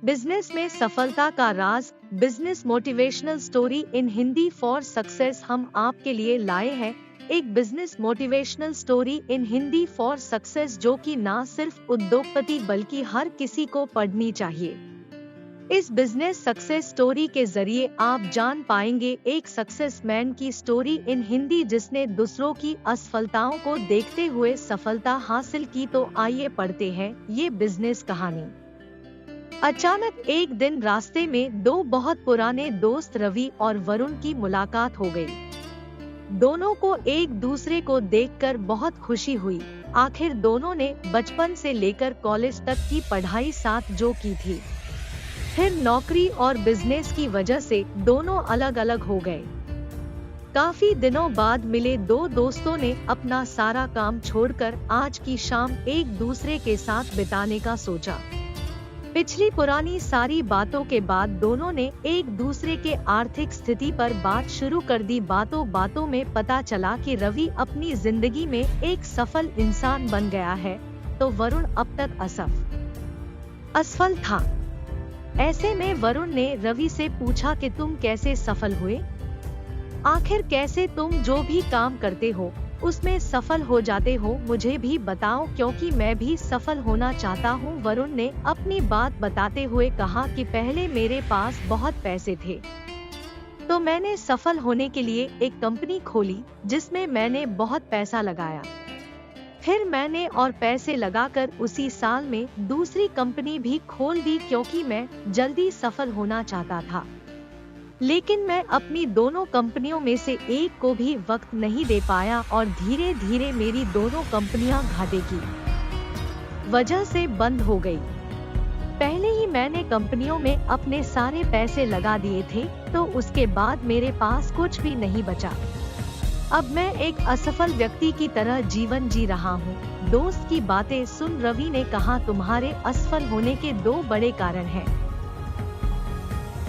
Business में सफलता का राज, business motivational story in Hindi for success हम आपके लिए लाए हैं एक business motivational story in Hindi for success जो कि ना सिर्फ उद्योगपति बल्कि हर किसी को पढ़नी चाहिए। इस बिजनेस सक्सेस स्टोरी के जरिए आप जान पाएंगे एक सक्सेसमैन की स्टोरी इन हिंदी जिसने दूसरों की असफलताओं को देखते हुए सफलता हासिल की। तो आइए पढ़ते हैं ये बिजनेस कहानी। अचानक एक दिन रास्ते में दो बहुत पुराने दोस्त रवि और वरुण की मुलाकात हो गई। दोनों को एक दूसरे को देखकर बहुत खुशी हुई। आखिर दोनों ने बचपन से लेकर कॉलेज तक की पढ़ाई साथ जो की थी, फिर नौकरी और बिजनेस की वजह से दोनों अलग अलग हो गए। काफी दिनों बाद मिले दो दोस्तों ने अपना सारा काम छोड़कर आज की शाम एक दूसरे के साथ बिताने का सोचा। पिछली पुरानी सारी बातों के बाद दोनों ने एक दूसरे के आर्थिक स्थिति पर बात शुरू कर दी। बातों बातों में पता चला कि रवि अपनी जिंदगी में एक सफल इंसान बन गया है, तो वरुण अब तक असफल था। ऐसे में वरुण ने रवि से पूछा कि तुम कैसे सफल हुए? आखिर कैसे तुम जो भी काम करते हो उसमें सफल हो जाते हो, मुझे भी बताओ क्योंकि मैं भी सफल होना चाहता हूँ। वरुण ने अपनी बात बताते हुए कहा कि पहले मेरे पास बहुत पैसे थे, तो मैंने सफल होने के लिए एक कंपनी खोली जिसमें मैंने बहुत पैसा लगाया। फिर मैंने और पैसे लगाकर उसी साल में दूसरी कंपनी भी खोल दी क्योंकि मैं जल्दी सफल होना चाहता था। लेकिन मैं अपनी दोनों कंपनियों में से एक को भी वक्त नहीं दे पाया और धीरे धीरे मेरी दोनों कंपनियां घाटे की वजह से बंद हो गई। पहले ही मैंने कंपनियों में अपने सारे पैसे लगा दिए थे, तो उसके बाद मेरे पास कुछ भी नहीं बचा। अब मैं एक असफल व्यक्ति की तरह जीवन जी रहा हूँ। दोस्त की बातें सुन रवि ने कहा, तुम्हारे असफल होने के दो बड़े कारण हैं।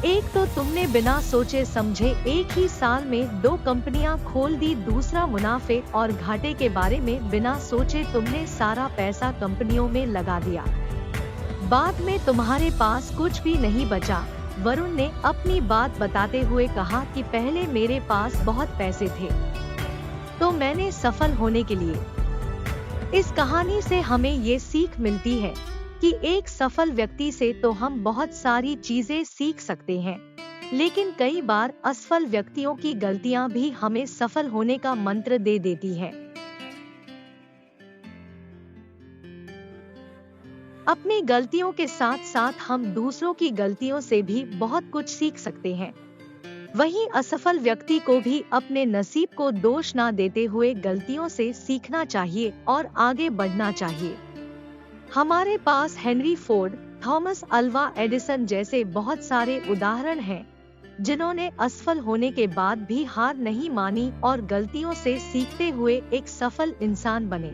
एक तो तुमने बिना सोचे समझे एक ही साल में दो कंपनियां खोल दी, दूसरा मुनाफे और घाटे के बारे में बिना सोचे तुमने सारा पैसा कंपनियों में लगा दिया। बाद में तुम्हारे पास कुछ भी नहीं बचा। वरुण ने अपनी बात बताते हुए कहा कि पहले मेरे पास बहुत पैसे थे, तो मैंने सफल होने के लिए। इस कहानी से हमें ये सीख मिलती है कि एक सफल व्यक्ति से तो हम बहुत सारी चीजें सीख सकते हैं, लेकिन कई बार असफल व्यक्तियों की गलतियां भी हमें सफल होने का मंत्र दे देती हैं। अपनी गलतियों के साथ साथ हम दूसरों की गलतियों से भी बहुत कुछ सीख सकते हैं। वहीं असफल व्यक्ति को भी अपने नसीब को दोष ना देते हुए गलतियों से सीखना चाहिए और आगे बढ़ना चाहिए। हमारे पास Henry Ford, Thomas Alva Edison जैसे बहुत सारे उदाहरण हैं, जिन्होंने असफल होने के बाद भी हार नहीं मानी और गलतियों से सीखते हुए एक सफल इंसान बने।